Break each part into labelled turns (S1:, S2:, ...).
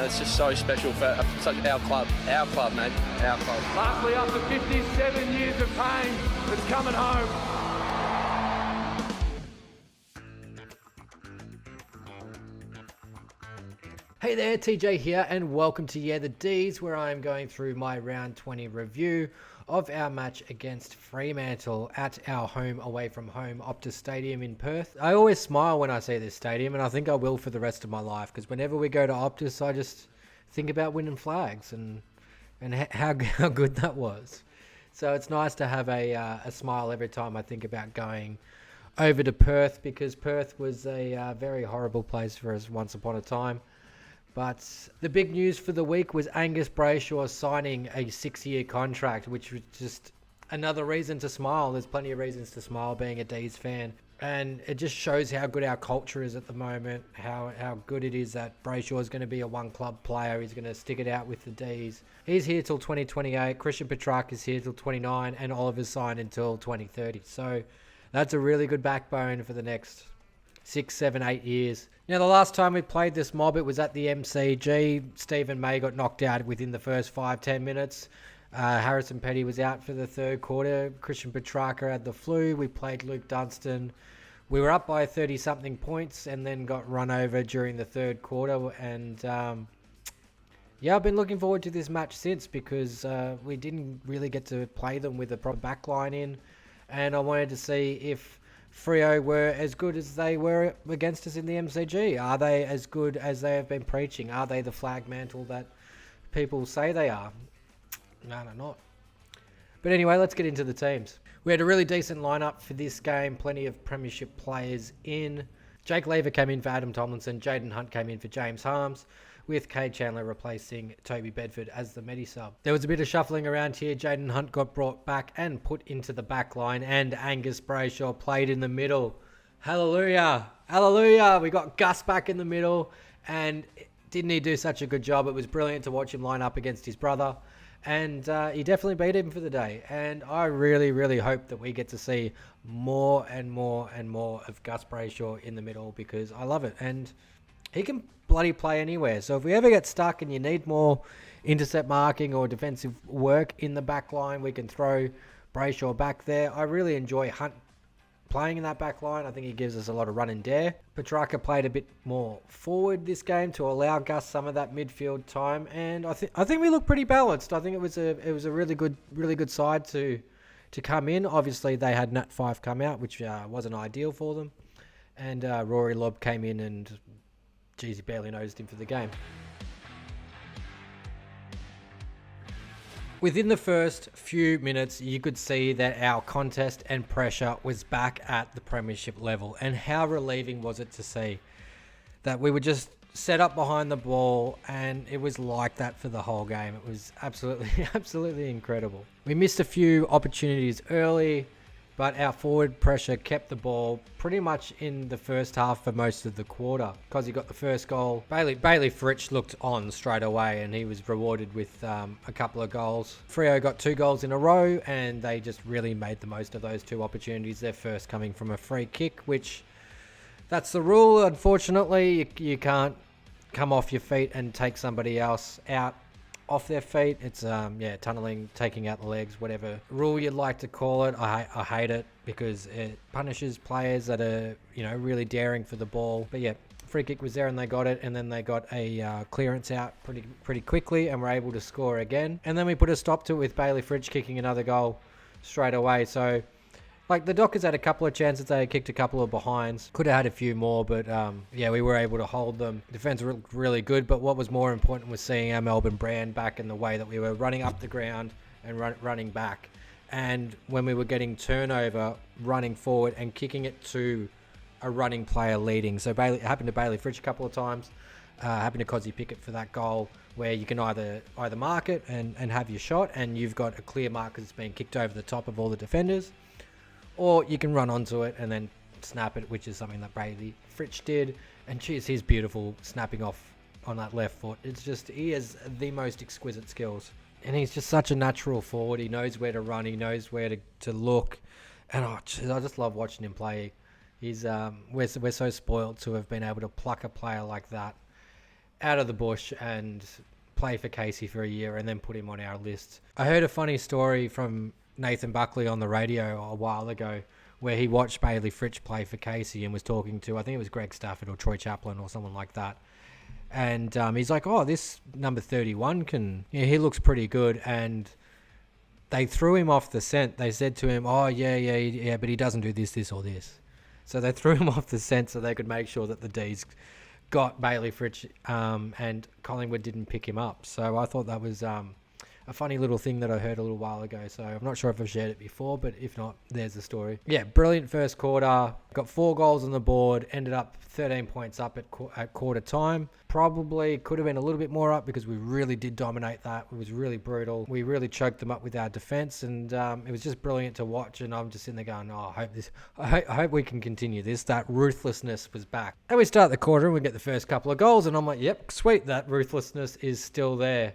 S1: it's just so special for such our club, mate, our club.
S2: Lastly, after 57 years of pain, it's coming home.
S3: Hey there, TJ here, and welcome to Yeahthedees, where I am going through my round 20 review of our match against Fremantle at our home away from home Optus Stadium in Perth. I always smile when I see this stadium, and I think I will for the rest of my life, because whenever we go to Optus, I just think about winning flags and how good that was. So it's nice to have a smile every time I think about going over to Perth, because Perth was a very horrible place for us once upon a time. But the big news for the week was Angus Brayshaw signing a 6-year contract, which was just another reason to smile. There's plenty of reasons to smile being a Dees fan. And it just shows how good our culture is at the moment, how good it is that Brayshaw is going to be a one-club player. He's going to stick it out with the Dees. He's here till 2028. Christian Petrarca is here till 29, and Oliver's signed until 2030. So that's a really good backbone for the next 6, 7, 8 years. Now, the last time we played this mob, it was at the MCG. Stephen May got knocked out within the first 5-10 minutes. Harrison Petty was out for the third quarter. Christian Petrarca had the flu. We played Luke Dunstan. We were up by 30-something points and then got run over during the third quarter. And, I've been looking forward to this match since, because we didn't really get to play them with a proper backline in. And I wanted to see if Freo were as good as they were against us in the MCG. Are they as good as they have been preaching? Are they the flag mantle that people say they are? No, they're not. But anyway, let's get into the teams. We had a really decent lineup for this game. Plenty of premiership players in. Jake Lever came in for Adam Tomlinson. Jaden Hunt came in for James Harms, with Cade Chandler replacing Toby Bedford as the medi-sub. There was a bit of shuffling around here. Jaden Hunt got brought back and put into the back line, and Angus Brayshaw played in the middle. Hallelujah! Hallelujah! We got Gus back in the middle, and didn't he do such a good job? It was brilliant to watch him line up against his brother, and he definitely beat him for the day. And I really, really hope that we get to see more and more and more of Gus Brayshaw in the middle, because I love it. And he can bloody play anywhere. So if we ever get stuck and you need more intercept marking or defensive work in the back line, we can throw Brayshaw back there. I really enjoy Hunt playing in that back line. I think he gives us a lot of run and dare. Petrarca played a bit more forward this game to allow Gus some of that midfield time, and I think we look pretty balanced. I think it was a really good side to come in. Obviously they had Nat 5 come out, which wasn't ideal for them, and Rory Lobb came in, and geez, he barely noticed him for the game. Within the first few minutes, you could see that our contest and pressure was back at the premiership level. And how relieving was it to see that we were just set up behind the ball, and it was like that for the whole game. It was absolutely incredible. We missed a few opportunities early, but our forward pressure kept the ball pretty much in the first half for most of the quarter. Because he got the first goal, Bailey Fritsch looked on straight away, and he was rewarded with a couple of goals. Freo got 2 goals in a row, and they just really made the most of those 2 opportunities. Their first coming from a free kick, which that's the rule. Unfortunately, you can't come off your feet and take somebody else out off their feet. It's tunneling, taking out the legs, whatever rule you'd like to call it. I hate it, because it punishes players that are really daring for the ball. But yeah, free kick was there and they got it, and then they got a clearance out pretty quickly and were able to score again. And then we put a stop to it with Bailey Fritsch kicking another goal straight away. So like, the Dockers had a couple of chances. They kicked a couple of behinds. Could have had a few more, but we were able to hold them. Defense looked really good, but what was more important was seeing our Melbourne brand back in the way that we were running up the ground and running back. And when we were getting turnover, running forward and kicking it to a running player leading. So it happened to Bailey Fritsch a couple of times. Happened to Cozzy Pickett for that goal, where you can either mark it and have your shot, and you've got a clear mark because it's being kicked over the top of all the defenders. Or you can run onto it and then snap it, which is something that Bailey Fritsch did. And geez, he's beautiful snapping off on that left foot. It's just, he has the most exquisite skills. And he's just such a natural forward. He knows where to run. He knows where to look. And I just love watching him play. He's we're so spoiled to have been able to pluck a player like that out of the bush and play for Casey for a year and then put him on our list. I heard a funny story from Nathan Buckley on the radio a while ago where he watched Bailey Fritsch play for Casey and was talking to, I think it was Greg Stafford or Troy Chaplin or someone like that. And he's like, oh, this number 31 he looks pretty good. And they threw him off the scent. They said to him, oh, yeah, but he doesn't do this, this, or this. So they threw him off the scent so they could make sure that the Dees got Bailey Fritsch and Collingwood didn't pick him up. So I thought that was a funny little thing that I heard a little while ago. So I'm not sure if I've shared it before, but if not, there's the story. Yeah, brilliant first quarter. Got 4 goals on the board. Ended up 13 points up at quarter time. Probably could have been a little bit more up because we really did dominate that. It was really brutal. We really choked them up with our defence, and it was just brilliant to watch. And I'm just sitting there going, oh, I hope we can continue this. That ruthlessness was back. And we start the quarter and we get the first couple of goals, and I'm like, yep, sweet, that ruthlessness is still there.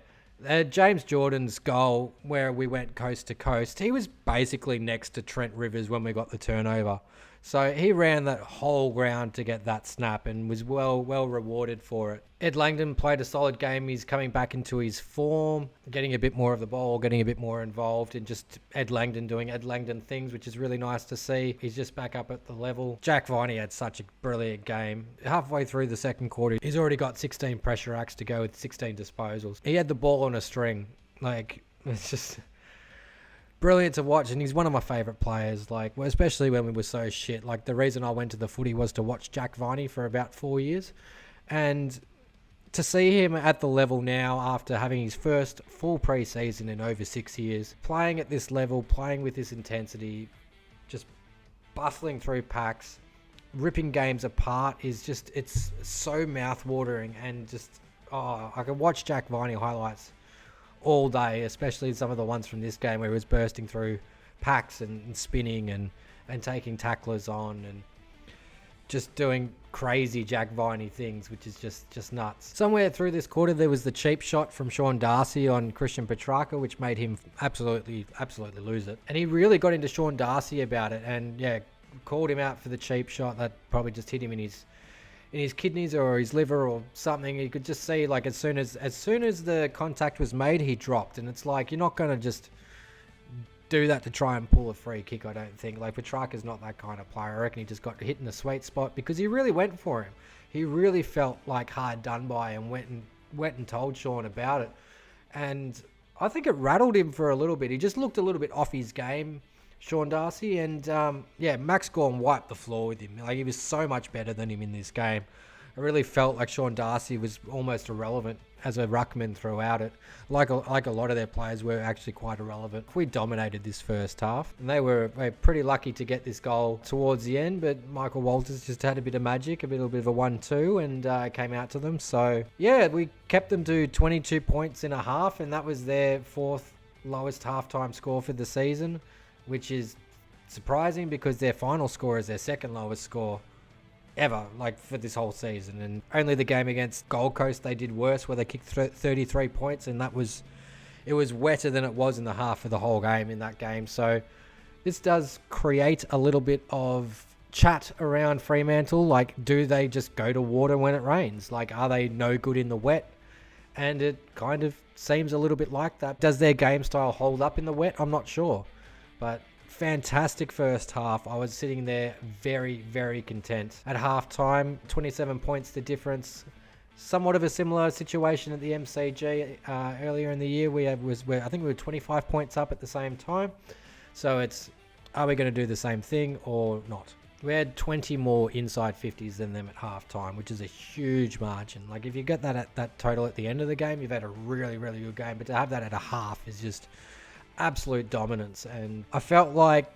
S3: James Jordan's goal, where we went coast to coast, he was basically next to Trent Rivers when we got the turnover. So he ran that whole ground to get that snap and was well rewarded for it. Ed Langdon played a solid game. He's coming back into his form, getting a bit more of the ball, getting a bit more involved, and just Ed Langdon doing Ed Langdon things, which is really nice to see. He's just back up at the level. Jack Viney had such a brilliant game. Halfway through the second quarter, he's already got 16 pressure acts to go with 16 disposals. He had the ball on a string. Like, it's just brilliant to watch, and he's one of my favourite players, like, especially when we were so shit. Like, the reason I went to the footy was to watch Jack Viney for about 4 years, and to see him at the level now after having his first full pre-season in over 6 years, playing at this level, playing with this intensity, just bustling through packs, ripping games apart, is just, it's so mouth-watering. And just, I could watch Jack Viney highlights all day, especially some of the ones from this game where he was bursting through packs and spinning and taking tacklers on and just doing crazy Jack Viney things, which is just nuts. Somewhere through this quarter, there was the cheap shot from Sean Darcy on Christian Petrarca, which made him absolutely lose it. And he really got into Sean Darcy about it, and yeah, called him out for the cheap shot that probably just hit him in his kidneys or his liver or something. You could just see, like, as soon as the contact was made, he dropped. And it's like, you're not going to just do that to try and pull a free kick, I don't think. Like, Petrarca's not that kind of player. I reckon he just got hit in the sweet spot because he really went for him. He really felt like hard done by and went and told Sean about it. And I think it rattled him for a little bit. He just looked a little bit off his game, Sean Darcy, and Max Gorn wiped the floor with him. Like, he was so much better than him in this game. I really felt like Sean Darcy was almost irrelevant as a ruckman throughout it. Like a lot of their players were actually quite irrelevant. We dominated this first half, and they were pretty lucky to get this goal towards the end, but Michael Walters just had a bit of magic, a little bit of a 1-2, and came out to them. So, yeah, we kept them to 22 points in a half, and that was their 4th lowest halftime score for the season, which is surprising because their final score is their 2nd lowest score ever, like, for this whole season. And only the game against Gold Coast they did worse, where they kicked 33 points, and it was wetter than it was in the half of the whole game in that game. So this does create a little bit of chat around Fremantle. Like, do they just go to water when it rains? Like, are they no good in the wet? And it kind of seems a little bit like that. Does their game style hold up in the wet? I'm not sure. But fantastic first half. I was sitting there very, very content. At halftime, 27 points the difference. Somewhat of a similar situation at the MCG earlier in the year. I think we were 25 points up at the same time. So are we going to do the same thing or not? We had 20 more inside 50s than them at halftime, which is a huge margin. Like, if you get that total at the end of the game, you've had a really, really good game. But to have that at a half is just absolute dominance. And I felt like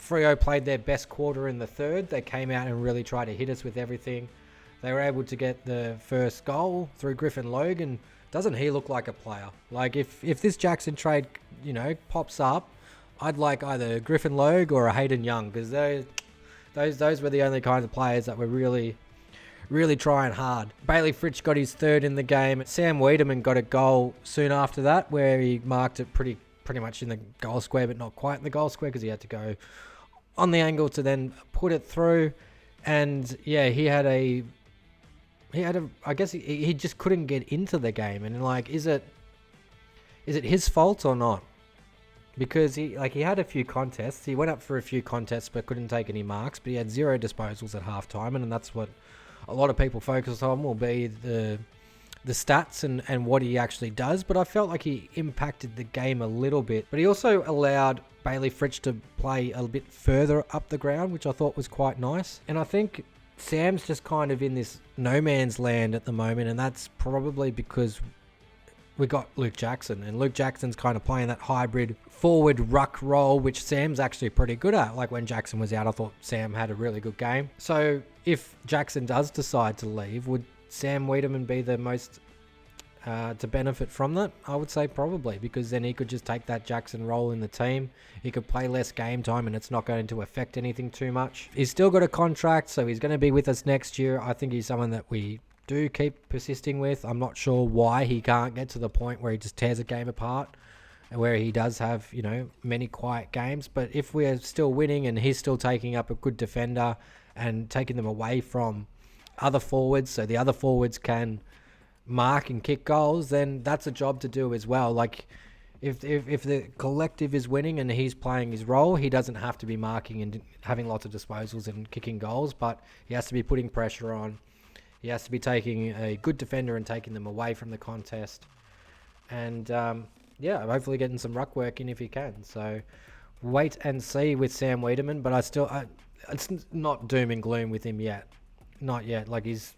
S3: Freo played their best quarter in the third. They came out and really tried to hit us with everything. They were able to get the first goal through Griffin Logan. Doesn't he look like a player? Like, if this Jackson trade, pops up, I'd like either Griffin Logue or a Hayden Young, because those were the only kinds of players that were really, really trying hard. Bailey Fritsch got his 3rd in the game. Sam Wiedemann got a goal soon after that, where he marked it pretty much in the goal square, but not quite in the goal square because he had to go on the angle to then put it through. And yeah, he had a I guess he just couldn't get into the game, and like, is it his fault or not? Because he had a few contests. He went up for a few contests but couldn't take any marks. But he had 0 disposals at halftime, and that's what a lot of people focus on, will be the stats and what he actually does. But I felt like he impacted the game a little bit. But he also allowed Bailey Fritsch to play a bit further up the ground, which I thought was quite nice. And I think Sam's just kind of in this no man's land at the moment, and that's probably because we got Luke Jackson, and Luke Jackson's kind of playing that hybrid forward ruck role, which Sam's actually pretty good at. Like when Jackson was out, I thought Sam had a really good game. So if Jackson does decide to leave, would Sam Wiedemann be the most to benefit from that? I would say probably, because then he could just take that Jackson role in the team. He could play less game time and it's not going to affect anything too much. He's still got a contract, so he's going to be with us next year. I think he's someone that we do keep persisting with. I'm not sure why he can't get to the point where he just tears a game apart, and where he does have, many quiet games. But if we're still winning and he's still taking up a good defender and taking them away from other forwards, so the other forwards can mark and kick goals, then that's a job to do as well. Like if the collective is winning and he's playing his role, he doesn't have to be marking and having lots of disposals and kicking goals, but he has to be putting pressure on. He has to be taking a good defender and taking them away from the contest. And, hopefully getting some ruck work in if he can. So wait and see with Sam Wiedemann, but it's not doom and gloom with him yet. Not yet. Like, he's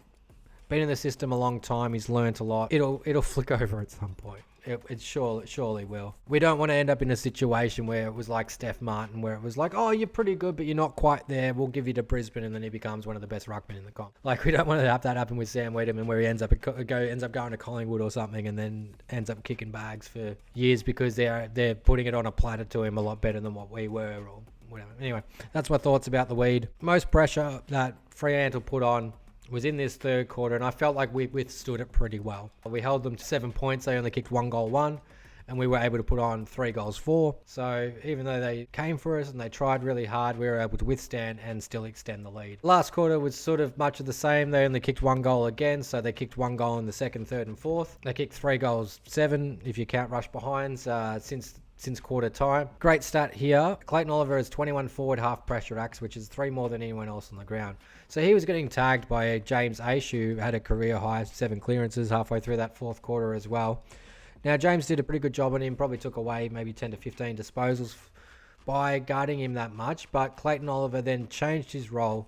S3: been in the system a long time. He's learnt a lot. It'll flick over at some point. It surely will. We don't want to end up in a situation where it was like Steph Martin, where it was like, oh, you're pretty good, but you're not quite there. We'll give you to Brisbane, and then he becomes one of the best ruckmen in the comp. Like, we don't want to have that happen with Sam Wiedemann, where he ends up going to Collingwood or something, and then ends up kicking bags for years because they're putting it on a platter to him a lot better than what we were, or whatever. Anyway, that's my thoughts about the Wied. Most pressure that Fremantle put on was in this third quarter, and I felt like we withstood it pretty well. We held them to 7 points. They only kicked 1 goal, and we were able to put on 3 goals, 4. So even though they came for us and they tried really hard, we were able to withstand and still extend the lead. Last quarter was sort of much of the same. They only kicked 1 goal again, so they kicked 1 goal in the second, third, and fourth. They kicked 3 goals, 7 if you count rush behinds since quarter time. Great stat here. Clayton Oliver has 21 forward half pressure acts, which is 3 more than anyone else on the ground. So he was getting tagged by James Aish, who had a career high 7 clearances halfway through that fourth quarter as well. Now, James did a pretty good job on him, probably took away maybe 10 to 15 disposals by guarding him that much, but Clayton Oliver then changed his role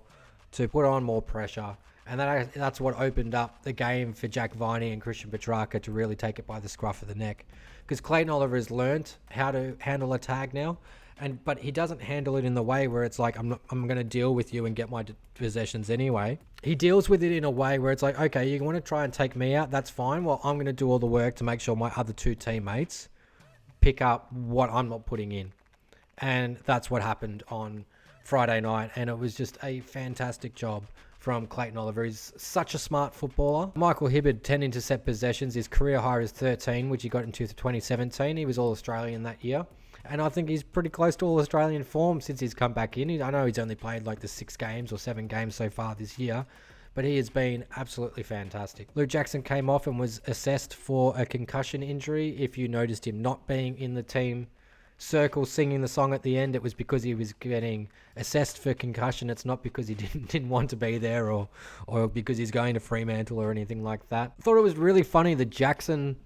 S3: to put on more pressure, and that's what opened up the game for Jack Viney and Christian Petrarca to really take it by the scruff of the neck. Because Clayton Oliver has learnt how to handle a tag now, but he doesn't handle it in the way where it's like, I'm going to deal with you and get my possessions anyway. He deals with it in a way where it's like, okay, you want to try and take me out, that's fine. Well, I'm going to do all the work to make sure my other 2 teammates pick up what I'm not putting in. And that's what happened on Friday night, and it was just a fantastic job from Clayton Oliver. He's such a smart footballer. Michael Hibberd, 10 intercept possessions. His career high is 13, which he got in 2017. He was All-Australian that year. And I think he's pretty close to All-Australian form since he's come back in. I know he's only played like the 6 games or 7 games so far this year, but he has been absolutely fantastic. Luke Jackson came off and was assessed for a concussion injury. If you noticed him not being in the team circle singing the song at the end, it was because he was getting assessed for concussion. It's not because he didn't want to be there or because he's going to Fremantle or anything like that. I thought it was really funny, the Jackson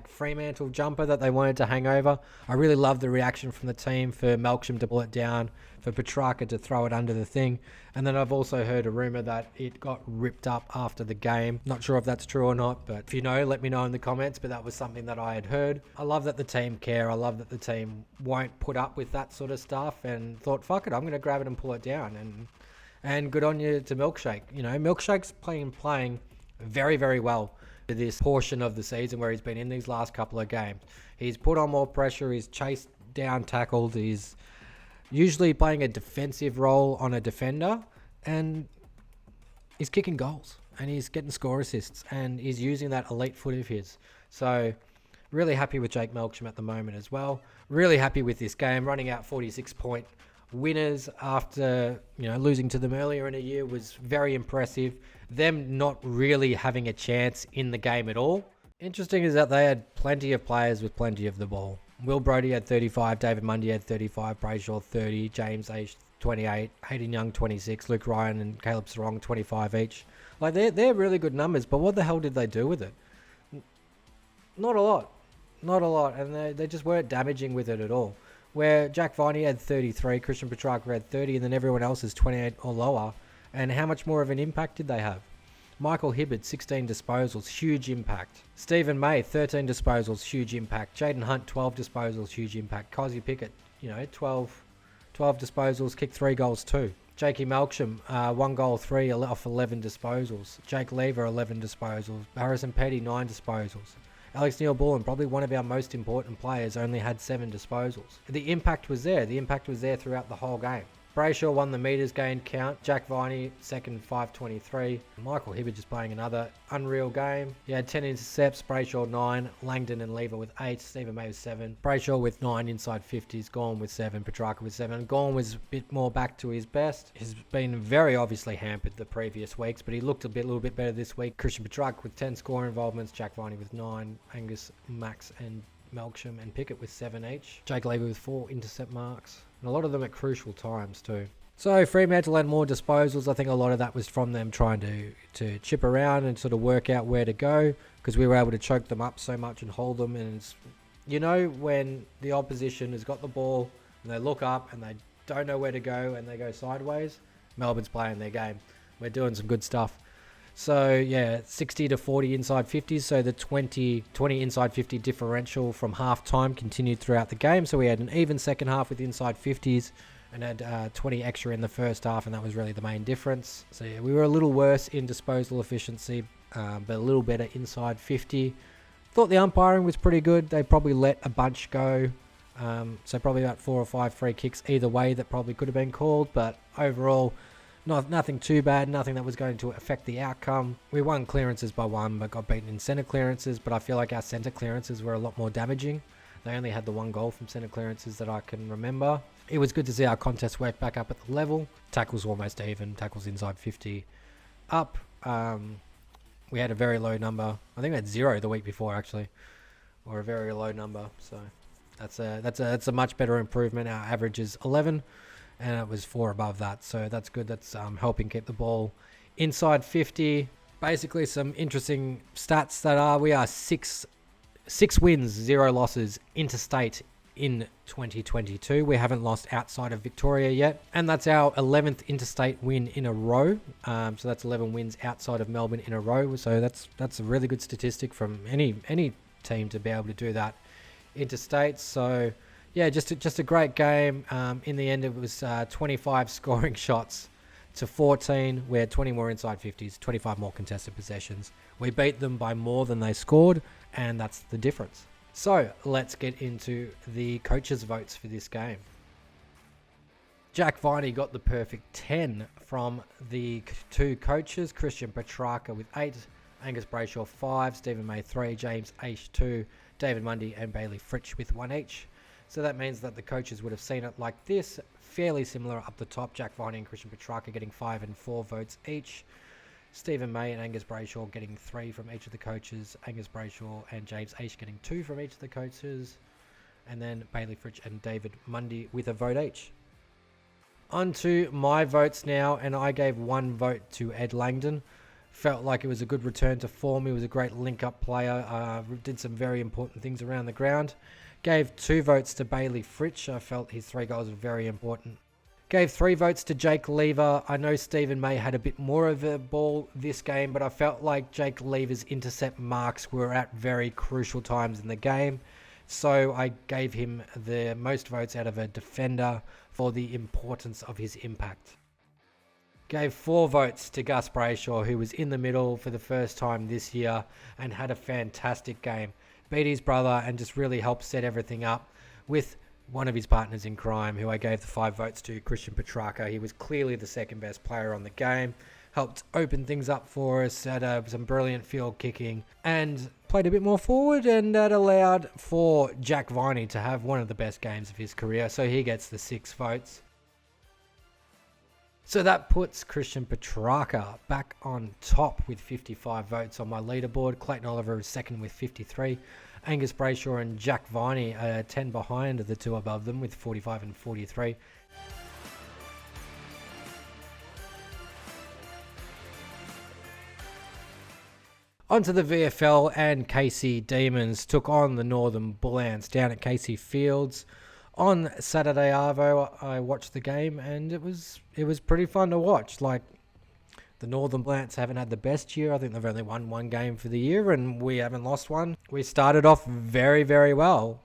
S3: Fremantle jumper that they wanted to hang over. I really loved the reaction from the team for Melksham to pull it down, for Petrarca to throw it under the thing. And then I've also heard a rumour that it got ripped up after the game. Not sure if that's true or not, but if you know, let me know in the comments. But that was something that I had heard. I love that the team care. I love that the team won't put up with that sort of stuff, and thought, fuck it, I'm going to grab it and pull it down. And good on you to Milkshake. Milkshake's playing very, very well this portion of the season where he's been in these last couple of games. He's put on more pressure, he's chased down, tackled, he's usually playing a defensive role on a defender, and he's kicking goals and he's getting score assists and he's using that elite foot of his. So really happy with Jake Melksham at the moment as well. Really happy with this game, running out 46 point winners after, losing to them earlier in the year was very impressive. Them not really having a chance in the game at all. Interesting is that they had plenty of players with plenty of the ball. Will Brodie had 35, David Mundy had 35, Brayshaw 30, James H 28, Hayden Young 26, Luke Ryan and Caleb Sarong 25 each. Like they're really good numbers, but what the hell did they do with it? Not a lot, and they just weren't damaging with it at all. Where Jack Viney had 33, Christian Petrarca had 30, and then everyone else is 28 or lower. And how much more of an impact did they have? Michael Hibberd, 16 disposals, huge impact. Stephen May, 13 disposals, huge impact. Jaden Hunt, 12 disposals, huge impact. Cosy Pickett, 12 disposals, kicked 3 goals too. Jakey Melksham, 1 goal, 3 off 11 disposals. Jake Lever, 11 disposals. Harrison Petty, 9 disposals. Alex Neil-Bullen, probably one of our most important players, only had 7 disposals. The impact was there. The impact was there throughout the whole game. Brayshaw won the metres gained count. Jack Viney, second, 5.23. Michael Hibberd just playing another unreal game. He had 10 intercepts. Brayshaw 9. Langdon and Lever with 8. Stephen May with 7. Brayshaw with 9 inside 50s. Gorn with 7. Petrarca with 7. Gorn was a bit more back to his best. He's been very obviously hampered the previous weeks, but he looked a little bit better this week. Christian Petrarca with 10 score involvements. Jack Viney with 9. Angus, Max and Melksham and Pickett with 7 each. Jake Lever with 4 intercept marks. And a lot of them at crucial times too. So Fremantle had more disposals. I think a lot of that was from them trying to chip around and sort of work out where to go, because we were able to choke them up so much and hold them. And it's, when the opposition has got the ball and they look up and they don't know where to go and they go sideways, Melbourne's playing their game. We're doing some good stuff. So yeah, 60 to 40 inside 50s. So the 20 inside 50 differential from half time continued throughout the game. So we had an even second half with inside 50s and had 20 extra in the first half, and that was really the main difference. So yeah, we were a little worse in disposal efficiency, but a little better inside 50. Thought the umpiring was pretty good. They probably let a bunch go. So probably about 4 or 5 free kicks either way that probably could have been called, but overall, nothing too bad, nothing that was going to affect the outcome. We won clearances by 1, but got beaten in centre clearances, but I feel like our centre clearances were a lot more damaging. They only had the 1 goal from centre clearances that I can remember. It was good to see our contest work back up at the level. Tackles almost even, tackles inside 50 up. We had a very low number. I think we had 0 the week before actually, or a very low number. So that's a much better improvement. Our average is 11. And it was 4 above that, so that's good. That's helping keep the ball inside 50. Basically, some interesting stats that are: we are 6 wins, 0 losses interstate in 2022. We haven't lost outside of Victoria yet, and that's our 11th interstate win in a row. So that's 11 wins outside of Melbourne in a row. So that's a really good statistic from any team to be able to do that interstate. So yeah, just a great game. In the end, it was 25 scoring shots to 14. We had 20 more inside 50s, 25 more contested possessions. We beat them by more than they scored, and that's the difference. So let's get into the coaches' votes for this game. Jack Viney got the perfect 10 from the 2 coaches. Christian Petrarca with 8, Angus Brayshaw 5, Stephen May 3, James H 2, David Mundy and Bailey Fritsch with 1 each. So that means that the coaches would have seen it like this, fairly similar up the top. Jack Viney and Christian Petrarca getting 5 and 4 votes each. Stephen May and Angus Brayshaw getting 3 from each of the coaches. Angus Brayshaw and James H getting 2 from each of the coaches. And then Bailey Fritsch and David Mundy with a vote each. On to my votes now, and I gave 1 vote to Ed Langdon. Felt like it was a good return to form. He was a great link-up player. Did some very important things around the ground. Gave 2 votes to Bailey Fritsch. I felt his 3 goals were very important. Gave 3 votes to Jake Lever. I know Stephen May had a bit more of a ball this game, but I felt like Jake Lever's intercept marks were at very crucial times in the game. So I gave him the most votes out of a defender for the importance of his impact. Gave 4 votes to Gus Brayshaw, who was in the middle for the first time this year and had a fantastic game. Beat his brother and just really helped set everything up with one of his partners in crime, who I gave the 5 votes to, Christian Petrarca. He was clearly the second best player on the game, helped open things up for us, had some brilliant field kicking and played a bit more forward, and that allowed for Jack Viney to have one of the best games of his career, so he gets the 6 votes. So that puts Christian Petrarca back on top with 55 votes on my leaderboard. Clayton Oliver is second with 53. Angus Brayshaw and Jack Viney are 10 behind the two above them with 45 and 43. Onto the VFL, and KC Demons took on the Northern Bull Ants down at KC Fields on Saturday Arvo. I watched the game and it was pretty fun to watch. Like, the Northern Bull Ants haven't had the best year. I think they've only won one game for the year and we haven't lost one. We started off very, very well.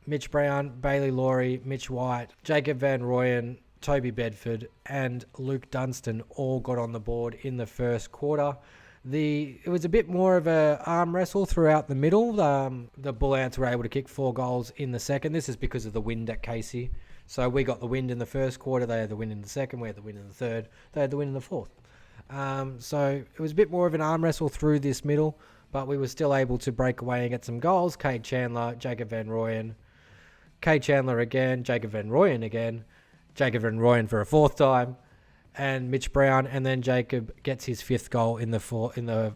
S3: Mitch Brown, Bailey Laurie, Mitch White, Jacob Van Rooyen, Toby Bedford and Luke Dunstan all got on the board in the first quarter. It was a bit more of a arm wrestle throughout the middle. The Bull Ants were able to kick 4 goals in the second. This is because of the wind at Casey. So we got the wind in the first quarter. They had the wind in the second. We had the wind in the third. They had the wind in the fourth. So it was a bit more of an arm wrestle through this middle, but we were still able to break away and get some goals. Cade Chandler, Jacob Van Rooyen, Cade Chandler again, Jacob Van Rooyen again, Jacob Van Rooyen for a fourth time, and Mitch Brown, and then Jacob gets his 5th goal in the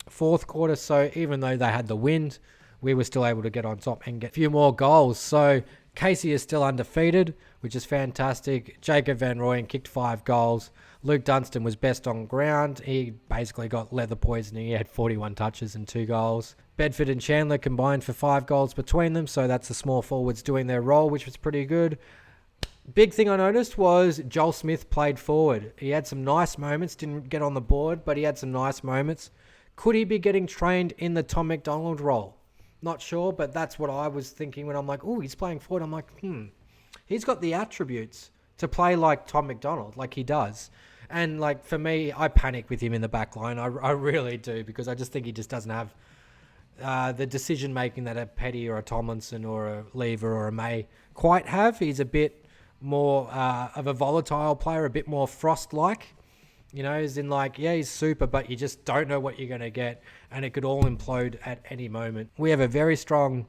S3: fourth quarter. So even though they had the wind, we were still able to get on top and get a few more goals. So Casey is still undefeated, which is fantastic. Jacob Van Rooyen kicked 5 goals. Luke Dunstan was best on ground. He basically got leather poisoning. He had 41 touches and 2 goals. Bedford and Chandler combined for 5 goals between them. So that's the small forwards doing their role, which was pretty good. Big thing I noticed was Joel Smith played forward. He had some nice moments, didn't get on the board, but he had some nice moments. Could he be getting trained in the Tom McDonald role? Not sure, but that's what I was thinking when I'm like, oh, he's playing forward. I'm like, he's got the attributes to play like Tom McDonald, like he does. And like for me, I panic with him in the back line. I really do, because I just think he just doesn't have the decision making that a Petty or a Tomlinson or a Lever or a May quite have. He's a bit more of a volatile player, a bit more Frost-like, as in like, yeah, he's super, but you just don't know what you're going to get, and it could all implode at any moment. We have a very strong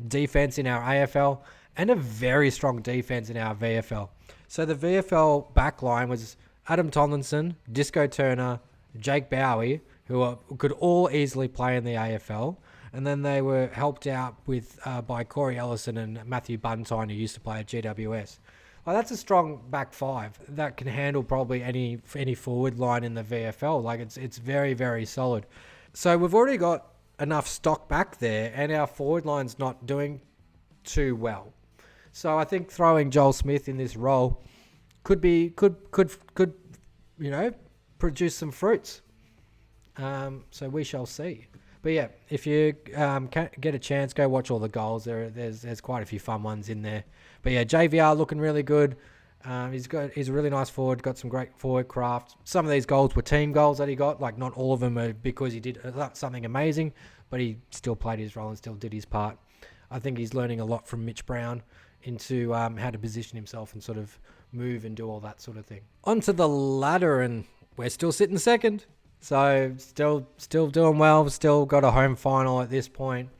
S3: defense in our AFL and a very strong defense in our VFL. So the VFL backline was Adam Tomlinson, Disco Turner, Jake Bowie, who could all easily play in the AFL. And then they were helped out with by Corey Ellison and Matthew Buntine, who used to play at GWS. Well, that's a strong back 5 that can handle probably any forward line in the VFL. Like it's very, very solid. So we've already got enough stock back there, and our forward line's not doing too well. So I think throwing Joel Smith in this role could produce some fruits. So we shall see. But yeah, if you get a chance, go watch all the goals. There's quite a few fun ones in there. But yeah, JVR looking really good. He's a really nice forward, got some great forward craft. Some of these goals were team goals that he got. Like, not all of them are because he did something amazing, but he still played his role and still did his part. I think he's learning a lot from Mitch Brown into how to position himself and sort of move and do all that sort of thing. Onto the ladder, and we're still sitting second. So still doing well. Still got a home final at this point.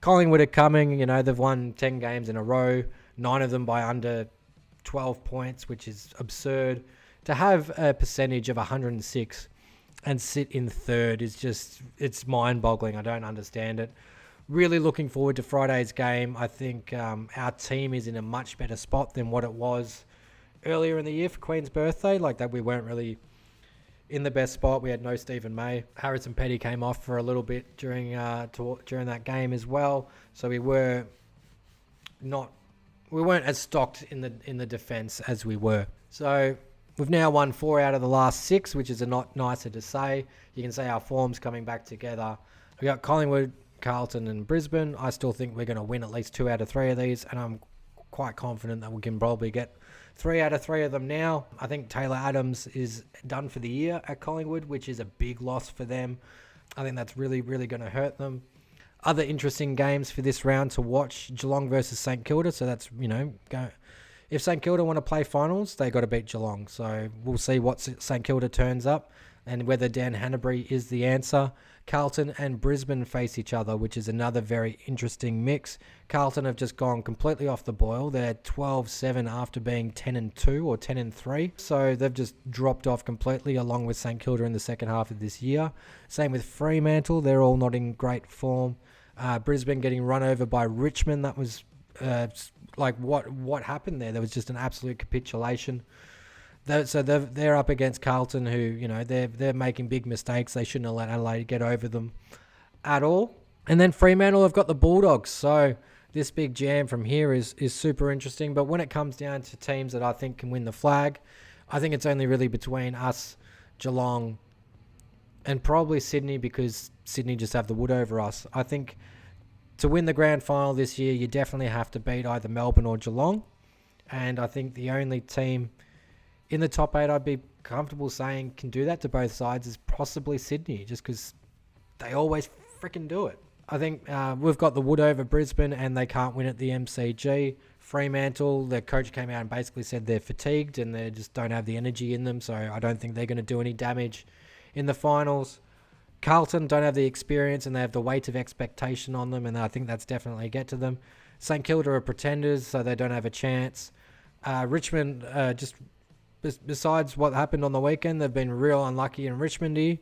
S3: Collingwood are coming. They've won 10 games in a row, 9 of them by under 12 points, which is absurd. To have a percentage of 106 and sit in third is just, it's mind-boggling. I don't understand it. Really looking forward to Friday's game. I think our team is in a much better spot than what it was earlier in the year for Queen's birthday. Like that, we weren't really in the best spot. We had no Stephen May. Harrison Petty came off for a little bit during that game as well. So we weren't as stocked in the defence as we were. So we've now won 4 out of the last 6, which is a lot nicer to say. You can say our form's coming back together. We got Collingwood, Carlton and Brisbane. I still think we're going to win at least 2 out of 3 of these, and I'm quite confident that we can probably get 3 out of 3 of them now. I think Taylor Adams is done for the year at Collingwood, which is a big loss for them. I think that's really, really going to hurt them. Other interesting games for this round to watch: Geelong versus St Kilda. So that's, if St Kilda want to play finals, they got to beat Geelong. So we'll see what St Kilda turns up. and whether Dan Hanbury is the answer. Carlton and Brisbane face each other, which is another very interesting mix. Carlton have just gone completely off the boil. They're 12-7 after being 10-2 or 10-3. So they've just dropped off completely, along with St Kilda in the second half of this year. Same with Fremantle. They're all not in great form. Brisbane getting run over by Richmond. That was like what happened there? There was just an absolute capitulation. So they're up against Carlton, who, you know, they're making big mistakes. They shouldn't have let Adelaide get over them at all. And then Fremantle have got the Bulldogs. So this big jam from here is super interesting. But when it comes down to teams that I think can win the flag, I think it's only really between us, Geelong, and probably Sydney, because Sydney just have the wood over us. I think to win the grand final this year, you definitely have to beat either Melbourne or Geelong. And I think the only team in the top 8 I'd be comfortable saying can do that to both sides is possibly Sydney, just because they always freaking do it. I think we've got the wood over Brisbane and they can't win at the MCG. Fremantle, their coach came out and basically said they're fatigued and they just don't have the energy in them, so I don't think they're going to do any damage in the finals. Carlton don't have the experience and they have the weight of expectation on them, and I think that's definitely a get to them. St Kilda are pretenders, so they don't have a chance. Richmond, just besides what happened on the weekend, they've been real unlucky in Richmondy.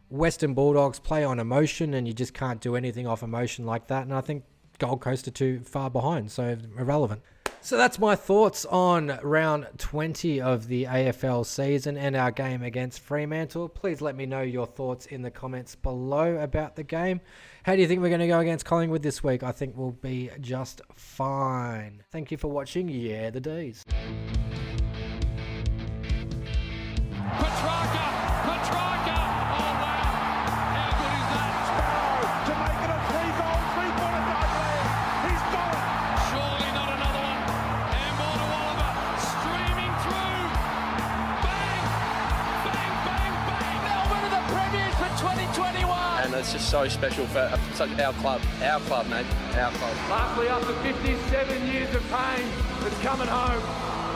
S3: Western Bulldogs play on emotion, and you just can't do anything off emotion like that. And I think Gold Coast are too far behind, so irrelevant. So that's my thoughts on round 20 of the AFL season and our game against Fremantle. Please let me know your thoughts in the comments below about the game. How do you think we're going to go against Collingwood this week? I think we'll be just fine. Thank you for watching. Yeah, the Dees.
S1: And it's just so special for such our club, mate, our club.
S2: Lastly, after 57 years of pain, it's coming home.